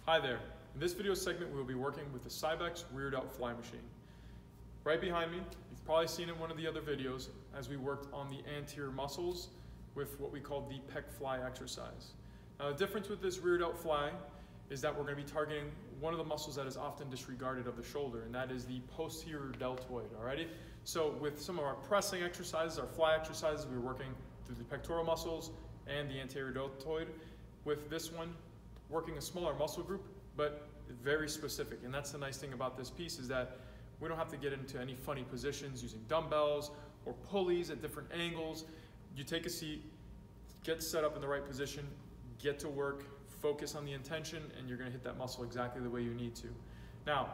Hi there. In this video segment, we will be working with the Cybex rear delt fly machine. Right behind me, you've probably seen in one of the other videos as we worked on the anterior muscles with what we call the pec fly exercise. Now the difference with this rear delt fly is that we're going to be targeting one of the muscles that is often disregarded of the shoulder, and that is the posterior deltoid, alrighty? So with some of our pressing exercises, our fly exercises, we're working through the pectoral muscles and the anterior deltoid. With this one, working a smaller muscle group, but very specific. And that's the nice thing about this piece is that we don't have to get into any funny positions using dumbbells or pulleys at different angles. You take a seat, get set up in the right position, get to work, focus on the intention, and you're gonna hit that muscle exactly the way you need to. Now,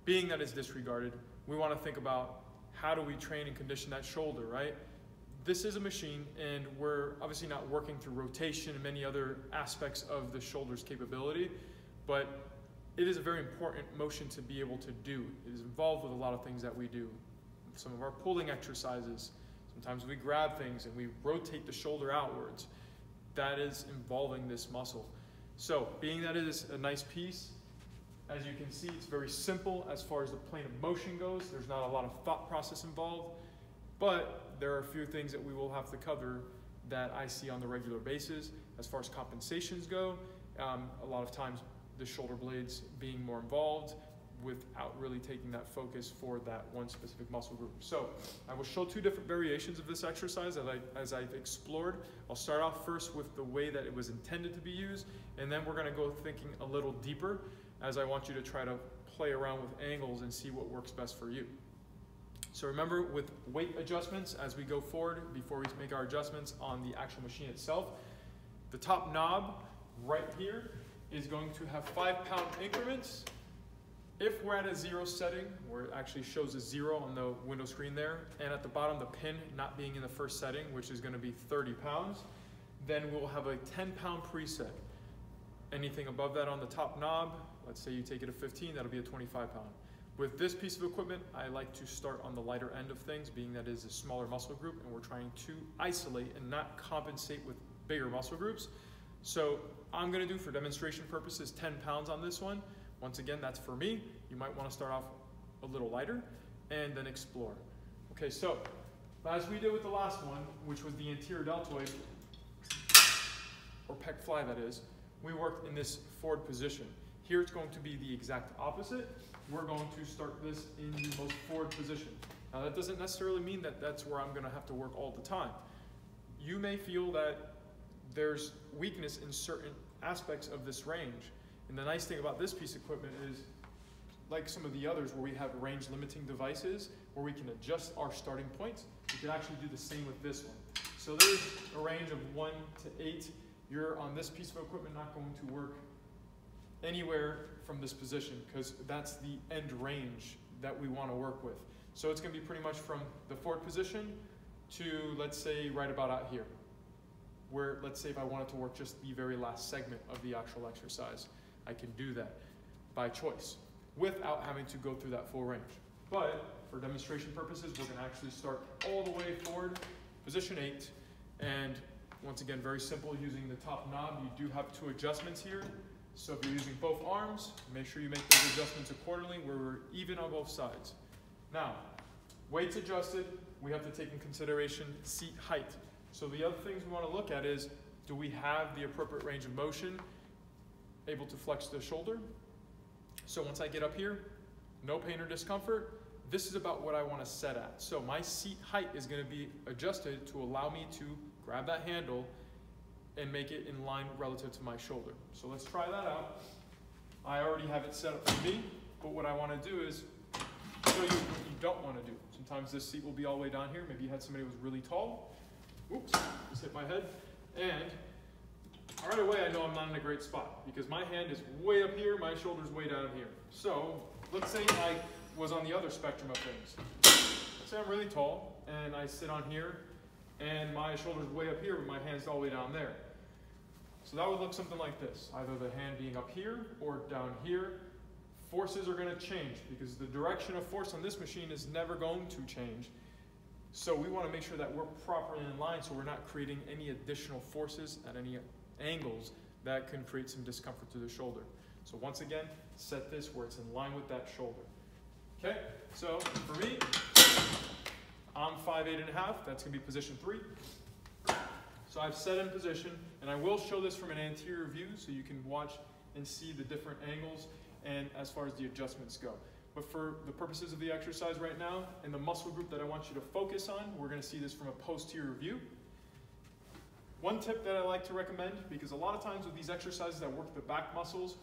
being that it's disregarded, we wanna think about how do we train and condition that shoulder, right? This is a machine, and we're obviously not working through rotation and many other aspects of the shoulder's capability, but it is a very important motion to be able to do. It is involved with a lot of things that we do. Some of our pulling exercises, sometimes we grab things and we rotate the shoulder outwards. That is involving this muscle. So, being that it is a nice piece, as you can see, it's very simple as far as the plane of motion goes. There's not a lot of thought process involved, but there are a few things that we will have to cover that I see on the regular basis. As far as compensations go, a lot of times the shoulder blades being more involved without really taking that focus for that one specific muscle group. So I will show two different variations of this exercise as I've explored. I'll start off first with the way that it was intended to be used, and then we're gonna go thinking a little deeper as I want you to try to play around with angles and see what works best for you. So remember, with weight adjustments as we go forward, before we make our adjustments on the actual machine itself, the top knob right here is going to have 5-pound increments. If we're at a 0 setting, where it actually shows a 0 on the window screen there, and at the bottom the pin not being in the first setting, which is going to be 30 pounds, then we'll have a 10-pound preset. Anything above that on the top knob, let's say you take it to 15, that'll be a 25-pound. With this piece of equipment, I like to start on the lighter end of things, being that it is a smaller muscle group and we're trying to isolate and not compensate with bigger muscle groups. So I'm gonna do, for demonstration purposes, 10 pounds on this one. Once again, that's for me. You might wanna start off a little lighter and then explore. Okay, so as we did with the last one, which was the anterior deltoid, or pec fly that is, we worked in this forward position. Here it's going to be the exact opposite. We're going to start this in the most forward position. Now that doesn't necessarily mean that that's where I'm going to have to work all the time. You may feel that there's weakness in certain aspects of this range. And the nice thing about this piece of equipment is, like some of the others where we have range limiting devices, where we can adjust our starting points, we can actually do the same with this one. So there's a range of 1 to 8. You're on this piece of equipment not going to work anywhere from this position, because that's the end range that we want to work with. So it's going to be pretty much from the forward position to, let's say, right about out here, where, let's say, if I wanted to work just the very last segment of the actual exercise, I can do that by choice without having to go through that full range. But for demonstration purposes, we're going to actually start all the way forward, position 8, and once again, very simple, using the top knob. You do have 2 adjustments here. So if you're using both arms, make sure you make those adjustments accordingly where we're even on both sides. Now, weights adjusted, we have to take in consideration seat height. So the other things we want to look at is, do we have the appropriate range of motion, able to flex the shoulder? So once I get up here, no pain or discomfort. This is about what I want to set at. So my seat height is going to be adjusted to allow me to grab that handle and make it in line relative to my shoulder. So let's try that out. I already have it set up for me, but what I want to do is show you what you don't want to do. Sometimes this seat will be all the way down here. Maybe you had somebody who was really tall. Oops, just hit my head. And right away I know I'm not in a great spot because my hand is way up here, my shoulder's way down here. So let's say I was on the other spectrum of things. Let's say I'm really tall and I sit on here and my shoulder's way up here, but my hand's all the way down there. So that would look something like this, either the hand being up here or down here. Forces are going to change because the direction of force on this machine is never going to change. So we want to make sure that we're properly in line so we're not creating any additional forces at any angles that can create some discomfort to the shoulder. So once again, set this where it's in line with that shoulder. Okay, so for me, I'm 5'8.5", that's gonna be position 3. So I've set in position, and I will show this from an anterior view so you can watch and see the different angles and as far as the adjustments go. But for the purposes of the exercise right now, and the muscle group that I want you to focus on, we're gonna see this from a posterior view. One tip that I like to recommend, because a lot of times with these exercises that work the back muscles,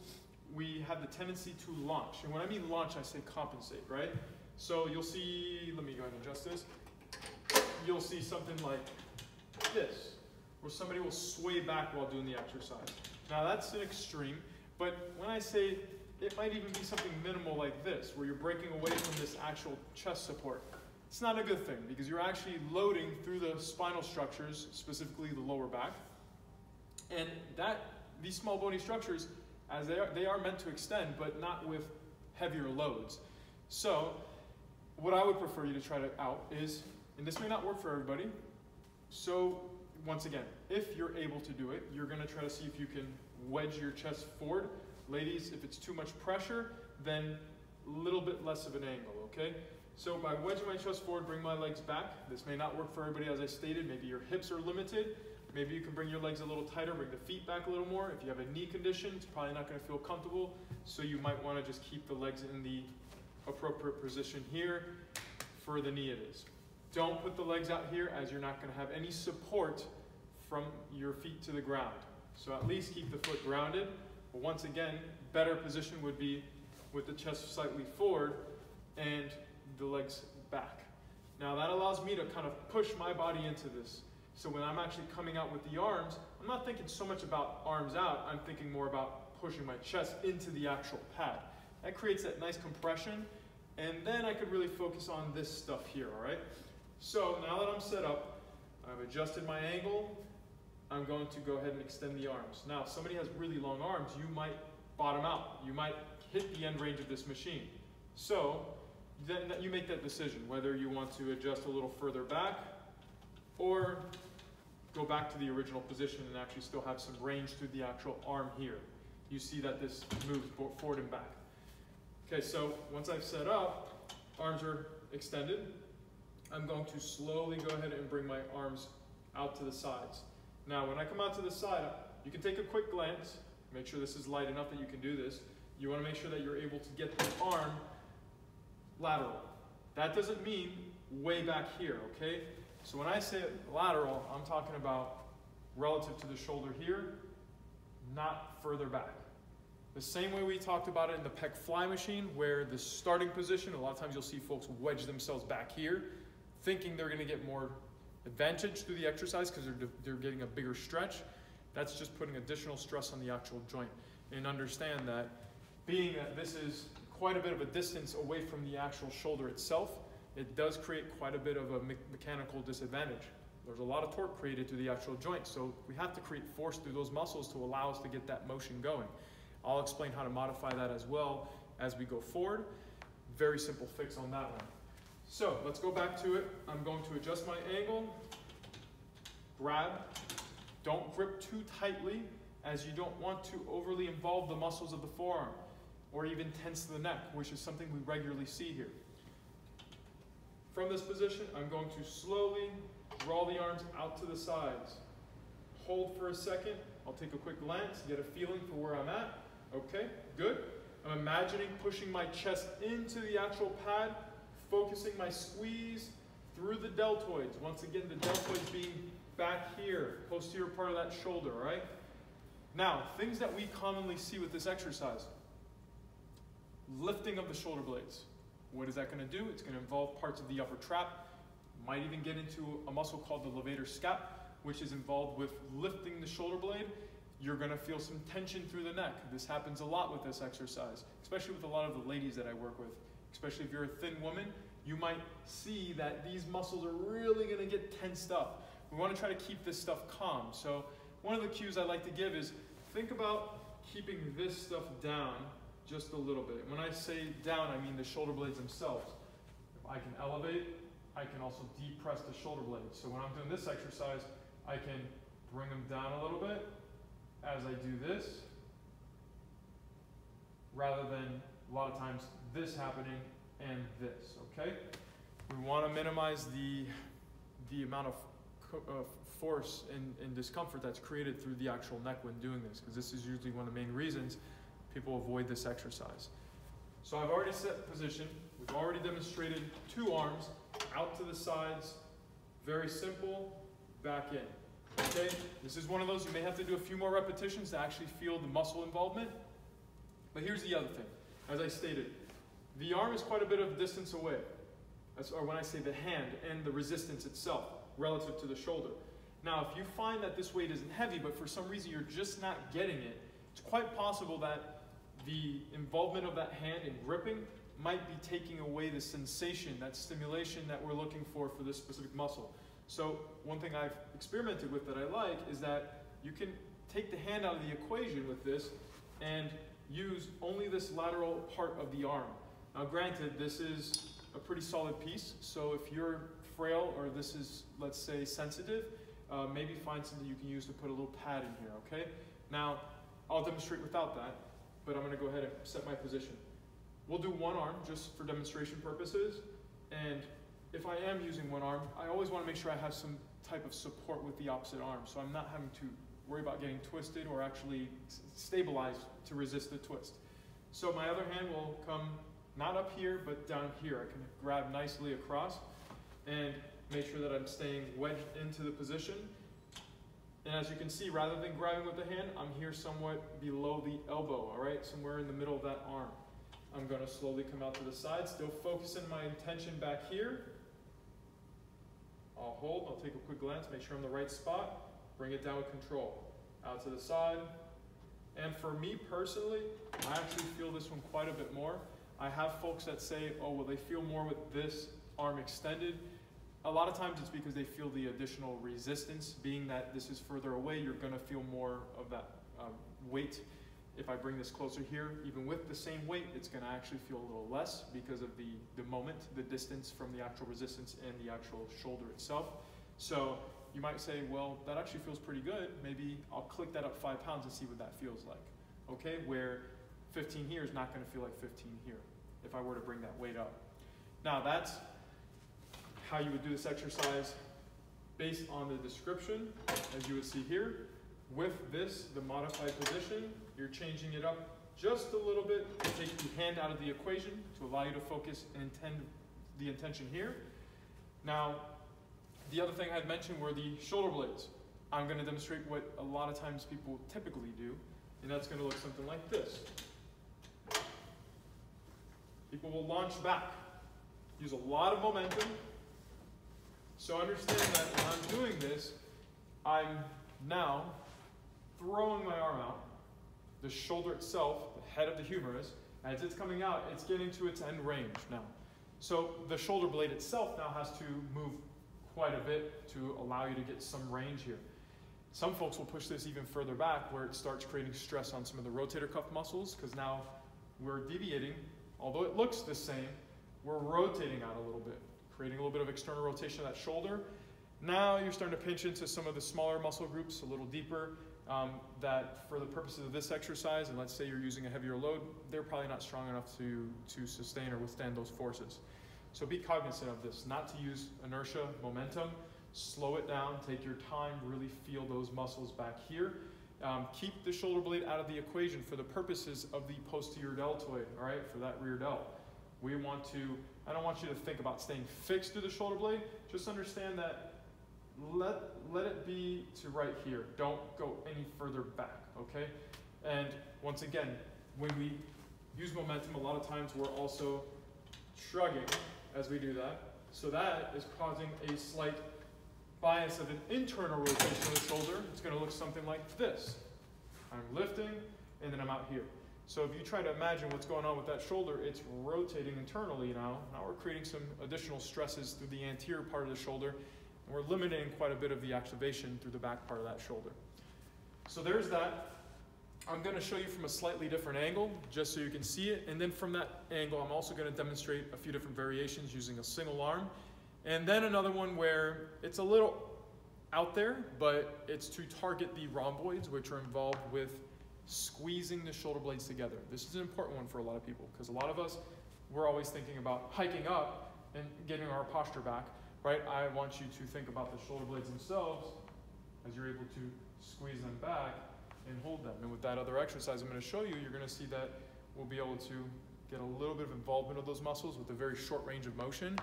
we have the tendency to launch. And when I mean launch, I say compensate, right? So you'll see, let me go ahead and adjust this. You'll see something like this, where somebody will sway back while doing the exercise. Now that's an extreme, but when I say it might even be something minimal like this, where you're breaking away from this actual chest support. It's not a good thing, because you're actually loading through the spinal structures, specifically the lower back. And these small bony structures, as they are meant to extend, but not with heavier loads. So what I would prefer you to try out is, and this may not work for everybody, so once again, if you're able to do it, you're gonna try to see if you can wedge your chest forward. Ladies, if it's too much pressure, then a little bit less of an angle, okay? So by wedging my chest forward, bring my legs back. This may not work for everybody, as I stated. Maybe your hips are limited. Maybe you can bring your legs a little tighter, bring the feet back a little more. If you have a knee condition, it's probably not gonna feel comfortable. So you might wanna just keep the legs in the appropriate position here for the knee it is. Don't put the legs out here, as you're not gonna have any support from your feet to the ground. So at least keep the foot grounded. But once again, better position would be with the chest slightly forward and the legs back. Now that allows me to kind of push my body into this. So when I'm actually coming out with the arms, I'm not thinking so much about arms out, I'm thinking more about pushing my chest into the actual pad. That creates that nice compression, and then I could really focus on this stuff here, all right? So now that I'm set up, I've adjusted my angle, I'm going to go ahead and extend the arms. Now, if somebody has really long arms, you might bottom out. You might hit the end range of this machine. So then you make that decision, whether you want to adjust a little further back or go back to the original position and actually still have some range through the actual arm here. You see that this moves forward and back. Okay, so once I've set up, arms are extended. I'm going to slowly go ahead and bring my arms out to the sides. Now, when I come out to the side, you can take a quick glance, make sure this is light enough that you can do this. You want to make sure that you're able to get the arm lateral. That doesn't mean way back here, okay? So when I say lateral, I'm talking about relative to the shoulder here, not further back. The same way we talked about it in the pec fly machine, where the starting position, a lot of times you'll see folks wedge themselves back here, thinking they're going to get more advantage through the exercise because they're getting a bigger stretch. That's just putting additional stress on the actual joint. And understand that being that this is quite a bit of a distance away from the actual shoulder itself, it does create quite a bit of a mechanical disadvantage. There's a lot of torque created through the actual joint, so we have to create force through those muscles to allow us to get that motion going. I'll explain how to modify that as well as we go forward. Very simple fix on that one. So let's go back to it. I'm going to adjust my angle, grab, don't grip too tightly, as you don't want to overly involve the muscles of the forearm or even tense the neck, which is something we regularly see here. From this position, I'm going to slowly draw the arms out to the sides. Hold for a second. I'll take a quick glance, get a feeling for where I'm at. Okay, good. I'm imagining pushing my chest into the actual pad, focusing my squeeze through the deltoids. Once again, the deltoids being back here, posterior part of that shoulder, all right? Now, things that we commonly see with this exercise. Lifting of the shoulder blades. What is that going to do? It's going to involve parts of the upper trap. Might even get into a muscle called the levator scap, which is involved with lifting the shoulder blade. You're going to feel some tension through the neck. This happens a lot with this exercise, especially with a lot of the ladies that I work with. Especially if you're a thin woman, you might see that these muscles are really going to get tensed up. We want to try to keep this stuff calm. So one of the cues I like to give is think about keeping this stuff down just a little bit. When I say down, I mean the shoulder blades themselves. If I can elevate, I can also depress the shoulder blades. So when I'm doing this exercise, I can bring them down a little bit, as I do this, rather than a lot of times this happening and this, okay? We want to minimize the amount of force and discomfort that's created through the actual neck when doing this, because this is usually one of the main reasons people avoid this exercise. So I've already set position. We've already demonstrated 2 arms out to the sides. Very simple, back in. Okay, this is one of those you may have to do a few more repetitions to actually feel the muscle involvement. But here's the other thing. As I stated, the arm is quite a bit of distance away. Or when I say the hand and the resistance itself relative to the shoulder. Now, if you find that this weight isn't heavy, but for some reason you're just not getting it, it's quite possible that the involvement of that hand in gripping might be taking away the sensation, that stimulation that we're looking for this specific muscle. So one thing I've experimented with that I like is that you can take the hand out of the equation with this and use only this lateral part of the arm. Now granted, this is a pretty solid piece, so if you're frail or this is, let's say, sensitive, maybe find something you can use to put a little pad in here, okay? Now, I'll demonstrate without that, but I'm gonna go ahead and set my position. We'll do one arm just for demonstration purposes, and if I am using one arm, I always wanna make sure I have some type of support with the opposite arm, so I'm not having to worry about getting twisted or actually stabilized to resist the twist. So my other hand will come not up here, but down here. I can grab nicely across and make sure that I'm staying wedged into the position. And as you can see, rather than grabbing with the hand, I'm here somewhat below the elbow, all right? Somewhere in the middle of that arm. I'm gonna slowly come out to the side, still focusing my intention back here. I'll hold, I'll take a quick glance, make sure I'm in the right spot, bring it down with control. Out to the side. And for me personally, I actually feel this one quite a bit more. I have folks that say, oh, well, they feel more with this arm extended. A lot of times it's because they feel the additional resistance. Being that this is further away, you're gonna feel more of that weight. If I bring this closer here, even with the same weight, it's gonna actually feel a little less because of the moment, the distance from the actual resistance and the actual shoulder itself. So you might say, well, that actually feels pretty good. Maybe I'll click that up 5 pounds and see what that feels like. Okay, where 15 here is not gonna feel like 15 here if I were to bring that weight up. Now that's how you would do this exercise based on the description, as you would see here. With this, the modified position, you're changing it up just a little bit to take the hand out of the equation to allow you to focus and the intention here. Now, the other thing I had mentioned were the shoulder blades. I'm going to demonstrate what a lot of times people typically do, and that's going to look something like this. People will launch back, use a lot of momentum. So understand that when I'm doing this, I'm now throwing my arm out. The shoulder itself, the head of the humerus, as it's coming out, it's getting to its end range now. So the shoulder blade itself now has to move quite a bit to allow you to get some range here. Some folks will push this even further back where it starts creating stress on some of the rotator cuff muscles, because now we're deviating. Although it looks the same, we're rotating out a little bit, creating a little bit of external rotation of that shoulder. Now you're starting to pinch into some of the smaller muscle groups a little deeper that for the purposes of this exercise, and let's say you're using a heavier load, they're probably not strong enough to sustain or withstand those forces. So be cognizant of this, not to use inertia, momentum, slow it down, take your time, really feel those muscles back here. Keep the shoulder blade out of the equation for the purposes of the posterior deltoid, all right, for that rear delt. We want to, I don't want you to think about staying fixed to the shoulder blade, just understand that let it be to right here. Don't go any further back, okay? And once again, when we use momentum, a lot of times we're also shrugging as we do that. So that is causing a slight bias of an internal rotation of the shoulder. It's going to look something like this. I'm lifting, and then I'm out here. So if you try to imagine what's going on with that shoulder, it's rotating internally now. Now we're creating some additional stresses through the anterior part of the shoulder, and we're limiting quite a bit of the activation through the back part of that shoulder. So there's that. I'm going to show you from a slightly different angle, just so you can see it. And then from that angle, I'm also going to demonstrate a few different variations using a single arm. And then another one where it's a little out there, but it's to target the rhomboids, which are involved with squeezing the shoulder blades together. This is an important one for a lot of people, because a lot of us, we're always thinking about hiking up and getting our posture back, right? I want you to think about the shoulder blades themselves as you're able to squeeze them back and hold them. And with that other exercise I'm going to show you, you're going to see that we'll be able to get a little bit of involvement of those muscles with a very short range of motion.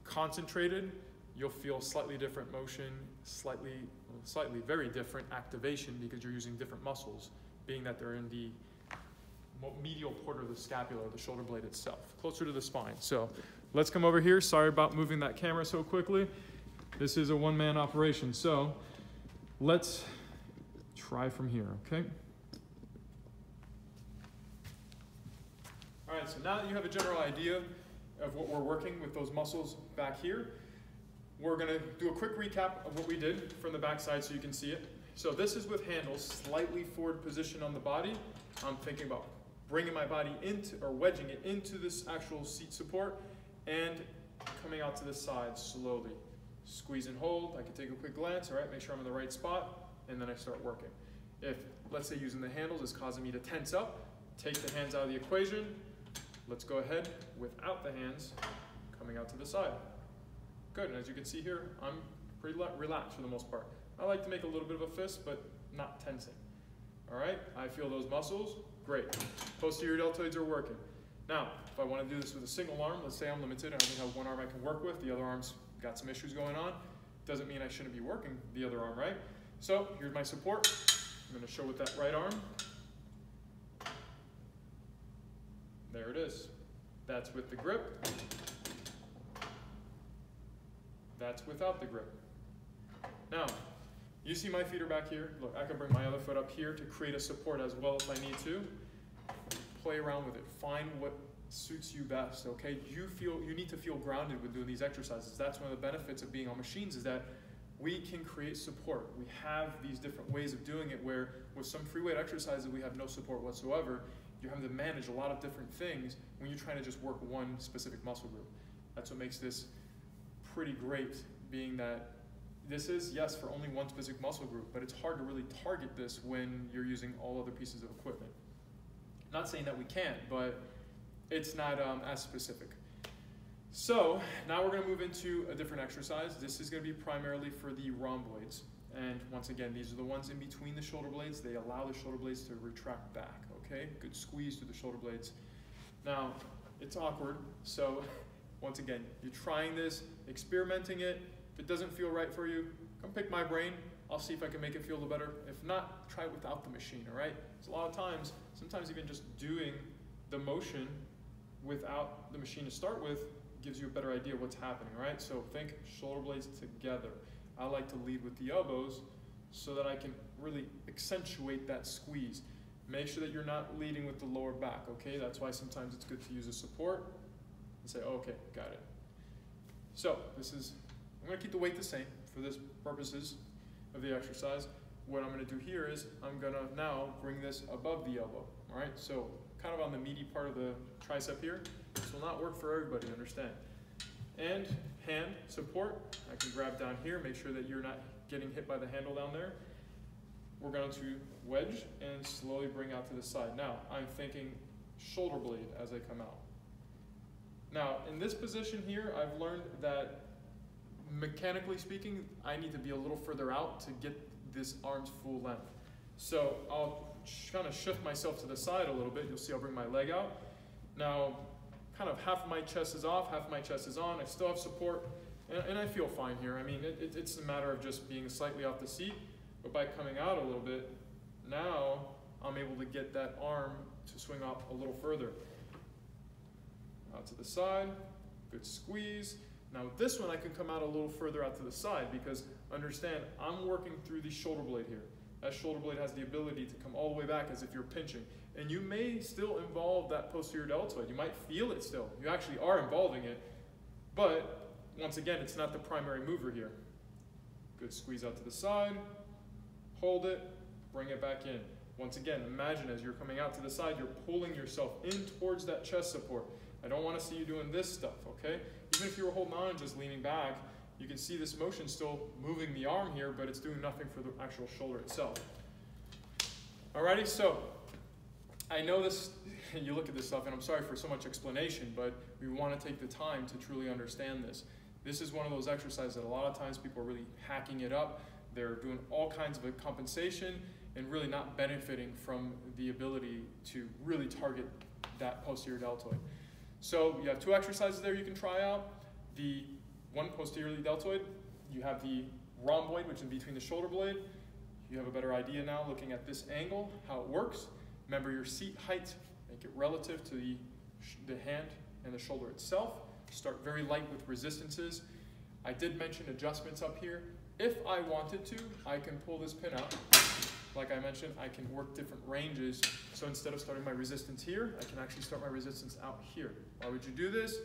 Concentrated, you'll feel slightly different motion, slightly very different activation, because you're using different muscles, being that they're in the medial portion of the scapula, the shoulder blade itself, closer to the spine. So let's come over here. Sorry about moving that camera so quickly. This is a one-man operation, so let's try from here, okay? All right, so now that you have a general idea of what we're working with those muscles back here, we're gonna do a quick recap of what we did from the back side so you can see it. So this is with handles, slightly forward position on the body. I'm thinking about bringing my body into, or wedging it into this actual seat support, and coming out to the side slowly. Squeeze and hold. I can take a quick glance, all right, make sure I'm in the right spot, and then I start working. If, let's say, using the handles is causing me to tense up, take the hands out of the equation. Let's go ahead without the hands, coming out to the side. Good, and as you can see here, I'm pretty relaxed for the most part. I like to make a little bit of a fist, but not tensing. All right, I feel those muscles, great. Posterior deltoids are working. Now, if I want to do this with a single arm, let's say I'm limited, I only have one arm I can work with, the other arm's got some issues going on, doesn't mean I shouldn't be working the other arm, right? So here's my support. I'm going to show with that right arm. There it is. That's with the grip. That's without the grip. Now, you see my feet are back here. Look, I can bring my other foot up here to create a support as well if I need to. Play around with it. Find what suits you best, okay? You need to feel grounded with doing these exercises. That's one of the benefits of being on machines, is that we can create support. We have these different ways of doing it where with some free weight exercises we have no support whatsoever. You're having to manage a lot of different things when you're trying to just work one specific muscle group. That's what makes this pretty great, being that this is, yes, for only one specific muscle group, but it's hard to really target this when you're using all other pieces of equipment. Not saying that we can't, but it's not as specific. So now we're going to move into a different exercise. This is going to be primarily for the rhomboids. And once again, these are the ones in between the shoulder blades. They allow the shoulder blades to retract back, okay? Good squeeze through the shoulder blades. Now, it's awkward, so once again, you're trying this, experimenting it. If it doesn't feel right for you, come pick my brain. I'll see if I can make it feel a little better. If not, try it without the machine, all right? Because a lot of times, sometimes even just doing the motion without the machine to start with gives you a better idea of what's happening, right? So think shoulder blades together. I like to lead with the elbows so that I can really accentuate that squeeze. Make sure that you're not leading with the lower back, okay? That's why sometimes it's good to use a support and say, oh, okay, got it. So this is, I'm gonna keep the weight the same for this purposes of the exercise. What I'm gonna do here is I'm gonna now bring this above the elbow, all right? So kind of on the meaty part of the tricep here. This will not work for everybody, understand. And hand support, I can grab down here, make sure that you're not getting hit by the handle down there. We're going to wedge and slowly bring out to the side. Now, I'm thinking shoulder blade as I come out. Now, in this position here, I've learned that mechanically speaking, I need to be a little further out to get this arm's full length. So I'll kind of shift myself to the side a little bit. You'll see I'll bring my leg out. Now, kind of half of my chest is off, half of my chest is on. I still have support, and I feel fine here. I mean, it's a matter of just being slightly off the seat, but by coming out a little bit, now I'm able to get that arm to swing up a little further. Out to the side, good squeeze. Now with this one, I can come out a little further out to the side because understand, I'm working through the shoulder blade here. That shoulder blade has the ability to come all the way back as if you're pinching. And you may still involve that posterior deltoid. You might feel it still. You actually are involving it. But once again, it's not the primary mover here. Good squeeze out to the side. Hold it. Bring it back in. Once again, imagine as you're coming out to the side, you're pulling yourself in towards that chest support. I don't want to see you doing this stuff, okay? Even if you were holding on and just leaning back, you can see this motion still moving the arm here, but it's doing nothing for the actual shoulder itself. Alrighty, so I know this, you look at this stuff, and I'm sorry for so much explanation, but we want to take the time to truly understand this. This is one of those exercises that a lot of times people are really hacking it up. They're doing all kinds of compensation and really not benefiting from the ability to really target that posterior deltoid. So you have two exercises there you can try out. The one posteriorly deltoid, you have the rhomboid, which is between the shoulder blade. You have a better idea now looking at this angle, how it works. Remember your seat height, make it relative to the hand and the shoulder itself. Start very light with resistances. I did mention adjustments up here. If I wanted to, I can pull this pin out. Like I mentioned, I can work different ranges. So instead of starting my resistance here, I can actually start my resistance out here. Why would you do this?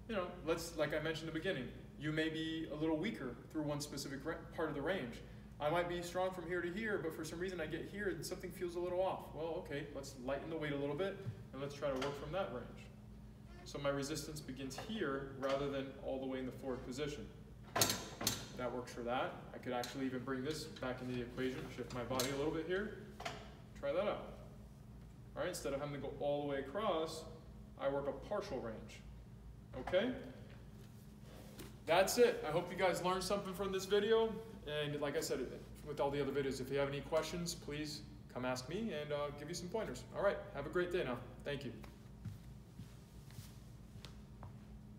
You know, like I mentioned in the beginning, you may be a little weaker through one specific part of the range. I might be strong from here to here, but for some reason I get here and something feels a little off. Well, okay, let's lighten the weight a little bit and let's try to work from that range. So my resistance begins here rather than all the way in the forward position. That works for that. I could actually even bring this back into the equation, shift my body a little bit here. Try that out. All right, instead of having to go all the way across, I work a partial range. Okay? That's it. I hope you guys learned something from this video. And like I said, with all the other videos, if you have any questions, please come ask me and I'll give you some pointers. All right, have a great day now. Thank you.